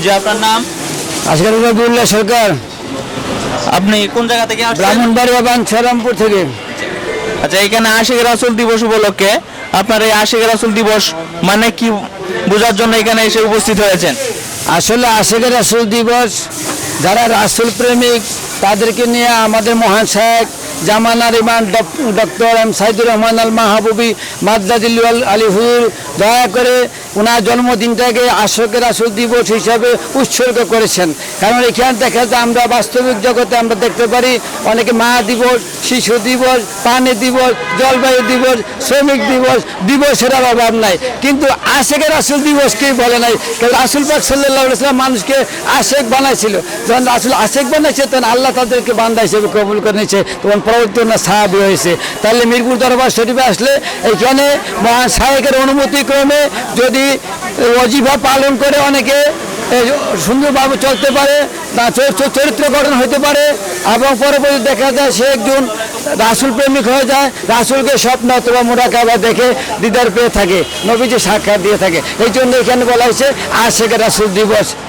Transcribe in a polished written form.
জি, আপনার নাম? আজকাল রবিউল্লাহ সরকার, আপনি কোন জায়গা থেকে আসছেন? ব্রাহ্মণবাড়িয়া বাঞ্ছারামপুর থেকে। আচ্ছা, এখানে আশিক রাসূল দিবস উপলক্ষে আপনার এই আশিক রাসূল দিবস মানে কি বোঝার জন্য এখানে এসে উপস্থিত হয়েছেন? আসলে আশিক রাসূল দিবস যারা রাসূল প্রেমিক তাদেরকে নিয়ে আমাদের মহান শায়েখ জামানার ইমাম ডক্টর এম সাইদুর রহমান আল মাহবুবী মাদ্দাদিল আলী হুজুর দয়া করে ওনার জন্মদিনটাকে আশিক রাসূল দিবস হিসাবে উৎসর্গ করেছেন। কারণ এখানে দেখা যায় আমরা বাস্তবিক জগতে আমরা দেখতে পারি অনেকে মা দিবস, শিশু দিবস, পানি দিবস, জলবায়ু দিবস, শ্রমিক দিবস, দিবসের আর অভাব নাই, কিন্তু আশিক রাসূল দিবস কেউ বলে নাই। কারণ রাসূল পাক সাল্লাল্লাহু আলাইহি ওয়াসাল্লাম মানুষকে আশিক বানাইছিল। যখন রাসূল আশিক বানাইছে তখন আল্লাহ তাদেরকে বান্দা হিসেবে কবুল করে নিয়েছে, তখন পরবর্তী সাহাবী হয়েছে। তাহলে মিরপুর দরবার শরীফে আসলে এখানে মহান শায়েখের অনুমতি ক্রমে যদি ওয়াজিফা পালন করে অনেকে সুন্দরভাবে চলতে পারে, চরিত্র গঠন হতে পারে, এবং পরবর্তী দেখা যায় সে একজন রাসূল প্রেমিক হয়ে যায়, রাসূলকে স্বপ্ন অথবা মুরাকাবা দেখে দিদার পেয়ে থাকে, নবীজি সাক্ষাৎ দিয়ে থাকে। এই জন্য এখানে বলা হয়েছে আশিক রাসূল দিবস।